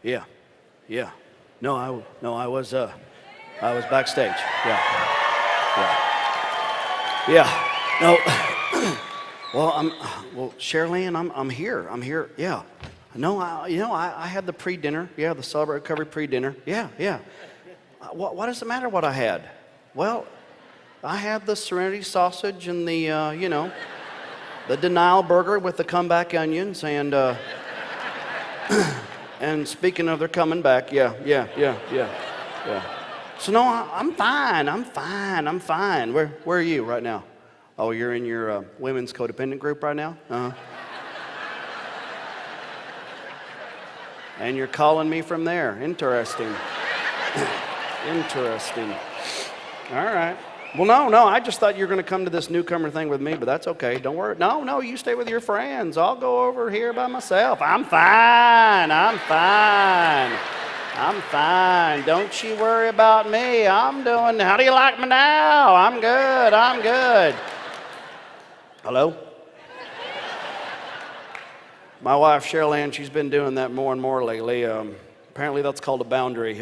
Yeah, yeah. No, I was backstage. Yeah, yeah. No, well, Sherilyn, I'm here. I'm here. Yeah. No, I had the pre-dinner. Yeah, the Celebrate Recovery pre-dinner. Yeah. What does it matter what I had? Well, I had the Serenity sausage and the, the Denial burger with the comeback onions and, and speaking of they're coming back, yeah. So no, I'm fine. Where are you right now? Oh, you're in your women's codependent group right now? Uh-huh. And you're calling me from there. Interesting. Interesting. All right. Well, no, I just thought you were going to come to this newcomer thing with me, but that's okay. Don't worry. No, you stay with your friends. I'll go over here by myself. I'm fine. Don't you worry about me. How do you like me now? I'm good. Hello? My wife, Sherilyn, she's been doing that more and more lately. Apparently that's called a boundary.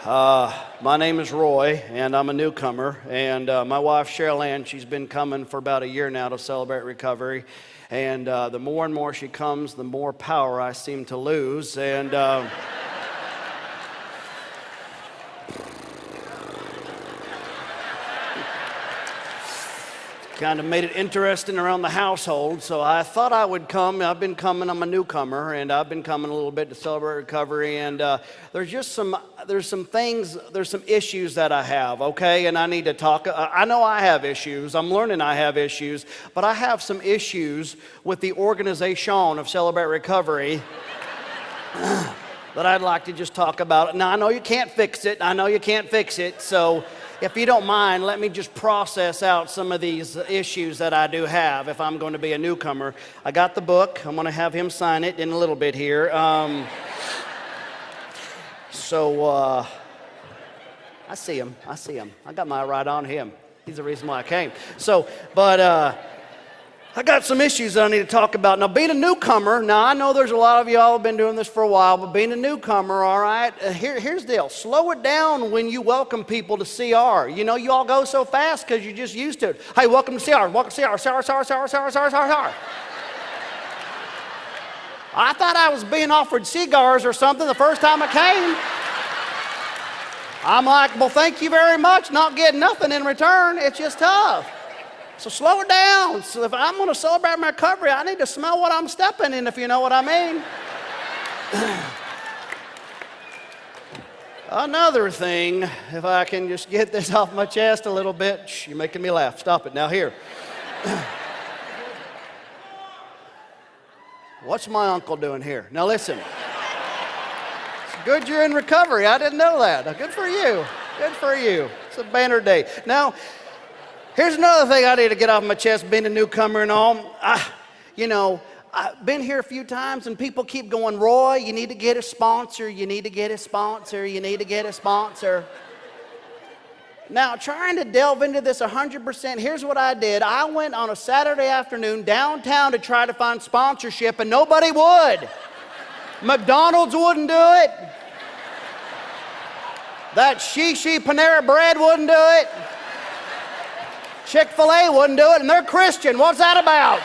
My name is Roy, and I'm a newcomer. And my wife, Sherilyn, she's been coming for about a year now to Celebrate Recovery. And the more and more she comes, the more power I seem to lose. And kind of made it interesting around the household, so I thought I would come. I've been coming. I'm a newcomer, and I've been coming a little bit to Celebrate Recovery. And there's some issues that I have, okay? And I need to talk. I know I have issues. I'm learning I have issues, but I have some issues with the organization of Celebrate Recovery that I'd like to just talk about. Now I know you can't fix it. So if you don't mind, let me just process out some of these issues that I do have if I'm going to be a newcomer. I got the book. I'm going to have him sign it in a little bit here. I see him. I got my eye right on him. He's the reason why I came. I got some issues that I need to talk about. Now, being a newcomer, now I know there's a lot of y'all who have been doing this for a while, but being a newcomer, all right, here's the deal. Slow it down when you welcome people to CR. You know, you all go so fast because you're just used to it. Hey, welcome to CR. Welcome to CR. I thought I was being offered cigars or something the first time I came. I'm like, well, thank you very much. Not getting nothing in return. It's just tough. So slow it down. So if I'm going to celebrate my recovery, I need to smell what I'm stepping in, if you know what I mean. Another thing, if I can just get this off my chest a little bit. Shh, you're making me laugh. Stop it. Now here. What's my uncle doing here? Now listen. It's good you're in recovery. I didn't know that. Good for you. It's a banner day. Now, here's another thing I need to get off my chest, being a newcomer and all. I've been here a few times and people keep going, Roy, you need to get a sponsor. Now, trying to delve into this 100%, here's what I did. I went on a Saturday afternoon downtown to try to find sponsorship, and nobody would. McDonald's wouldn't do it. That Shishi Panera Bread wouldn't do it. Chick-fil-A wouldn't do it, and they're Christian. What's that about?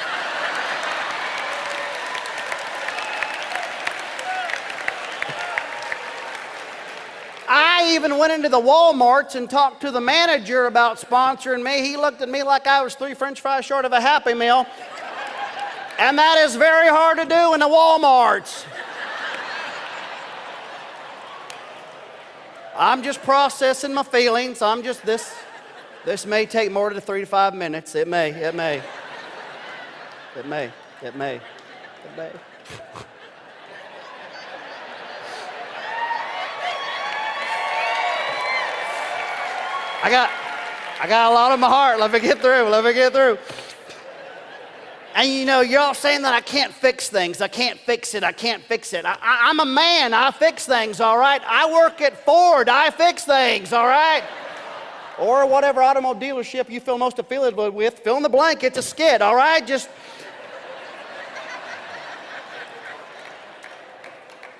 I even went into the Walmarts and talked to the manager about sponsoring me. He looked at me like I was 3 French fries short of a Happy Meal. And that is very hard to do in the Walmarts. I'm just processing my feelings. This may take more than 3 to 5 minutes. It may. I got a lot on my heart. Let me get through. And you're all saying that I can't fix things. I can't fix it. I'm a man. I fix things, all right? I work at Ford. I fix things, all right? Or whatever automobile dealership you feel most affiliated with, fill in the blank. It's a skit, all right?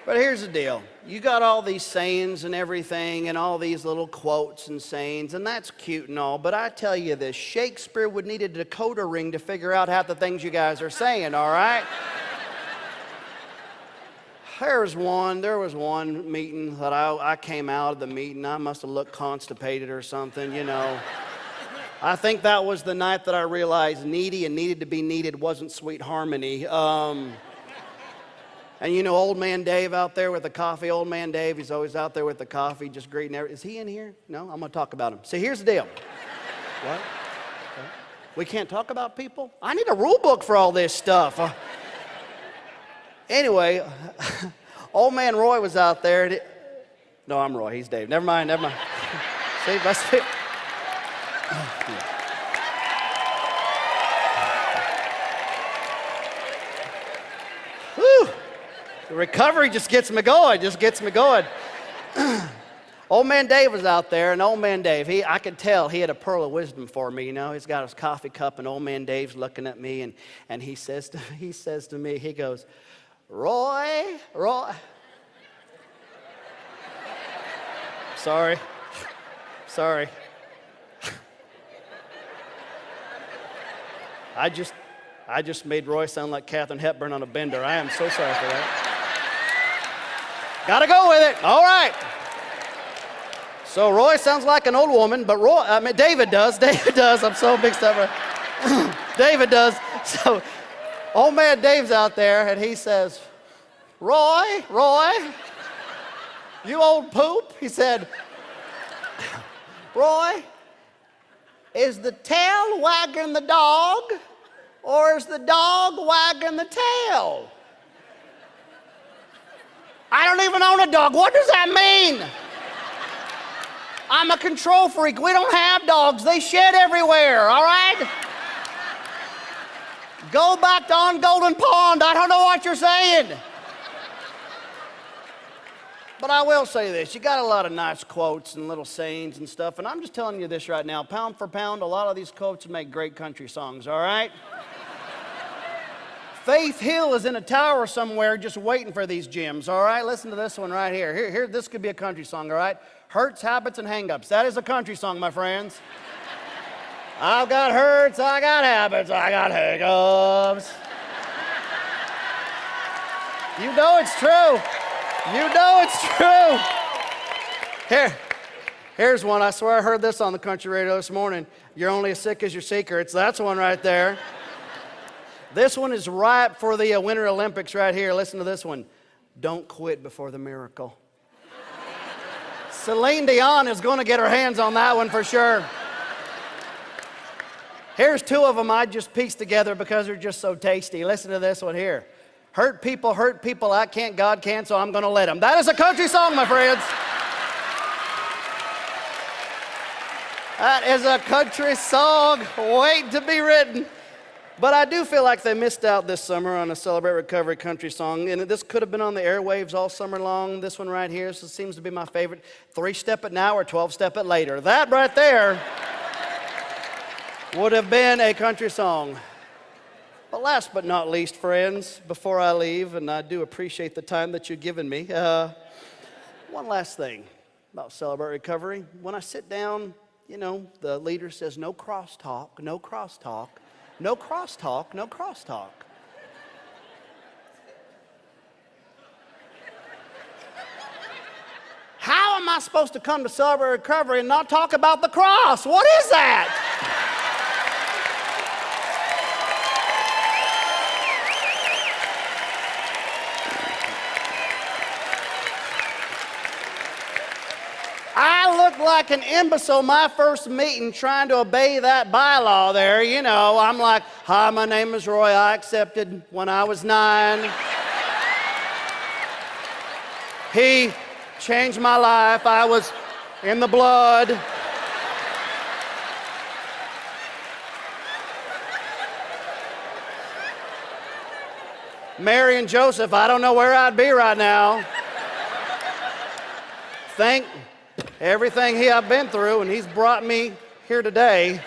But here's the deal. You got all these sayings and everything and all these little quotes and sayings, and that's cute and all, but I tell you this, Shakespeare would need a decoder ring to figure out half the things you guys are saying, all right? There was one meeting that I came out of the meeting, I must have looked constipated or something, you know. I think that was the night that I realized needy and needed to be needed wasn't sweet harmony. And you know old man Dave out there with the coffee, old man Dave, he's always out there with the coffee, just greeting everyone. Is he in here? No, I'm gonna talk about him. See, here's the deal. What? We can't talk about people? I need a rule book for all this stuff. Anyway, old man Roy was out there. No, I'm Roy, he's Dave. Never mind. See, that's it. Whew. The recovery just gets me going, Old man Dave was out there, and old man Dave, I could tell he had a pearl of wisdom for me, you know. He's got his coffee cup, and old man Dave's looking at me, and he says to me, he goes, Roy. Sorry. I just made Roy sound like Katharine Hepburn on a bender. I am so sorry for that. Gotta go with it. All right. So Roy sounds like an old woman, but David does. I'm so mixed up. David does. So old man Dave's out there, and he says, Roy, you old poop. He said, Roy, is the tail wagging the dog, or is the dog wagging the tail? I don't even own a dog. What does that mean? I'm a control freak. We don't have dogs. They shed everywhere, all right? Go back on Golden Pond. I don't know what you're saying. But I will say this. You got a lot of nice quotes and little sayings and stuff, and I'm just telling you this right now. Pound for pound, a lot of these quotes make great country songs, all right? Faith Hill is in a tower somewhere just waiting for these gems, all right? Listen to this one right here. Here, this could be a country song, all right? Hurts, habits, and hang-ups. That is a country song, my friends. I've got hurts, I got habits, I got hang-ups. You know it's true. Here's one. I swear I heard this on the country radio this morning. You're only as sick as your secrets. That's one right there. This one is ripe for the Winter Olympics right here. Listen to this one. Don't quit before the miracle. Celine Dion is going to get her hands on that one for sure. Here's two of them I just pieced together because they're just so tasty. Listen to this one here. Hurt people, I can't, God can, so I'm going to let them. That is a country song, my friends. That is a country song waiting to be written. But I do feel like they missed out this summer on a Celebrate Recovery country song, and this could have been on the airwaves all summer long. This one right here seems to be my favorite. 3-Step It Now or 12-Step It Later. That right there would have been a country song. But last but not least, friends, before I leave, and I do appreciate the time that you've given me, one last thing about Celebrate Recovery. When I sit down, you know, the leader says, no crosstalk, no crosstalk. No crosstalk, no crosstalk. How am I supposed to come to Celebrate Recovery and not talk about the cross? What is that? I looked like an imbecile my first meeting trying to obey that bylaw there. You know, I'm like, hi, my name is Roy. I accepted when I was 9. He changed my life. I was in the blood. Mary and Joseph, I don't know where I'd be right now. Thank everything I've been through, and he's brought me here today.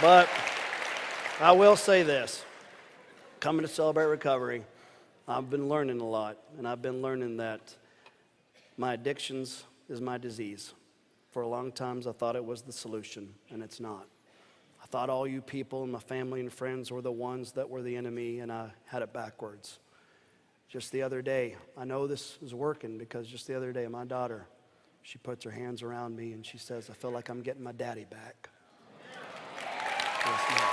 But I will say this. Coming to Celebrate Recovery, I've been learning a lot. And I've been learning that my addictions is my disease. For a long time, I thought it was the solution, and it's not. I thought all you people and my family and friends were the ones that were the enemy, and I had it backwards. Just the other day, I know this is working because just the other day, my daughter, she puts her hands around me and she says, I feel like I'm getting my daddy back. Yes, ma'am.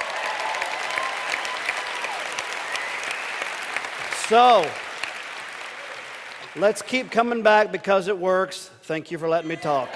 So, let's keep coming back because it works. Thank you for letting me talk.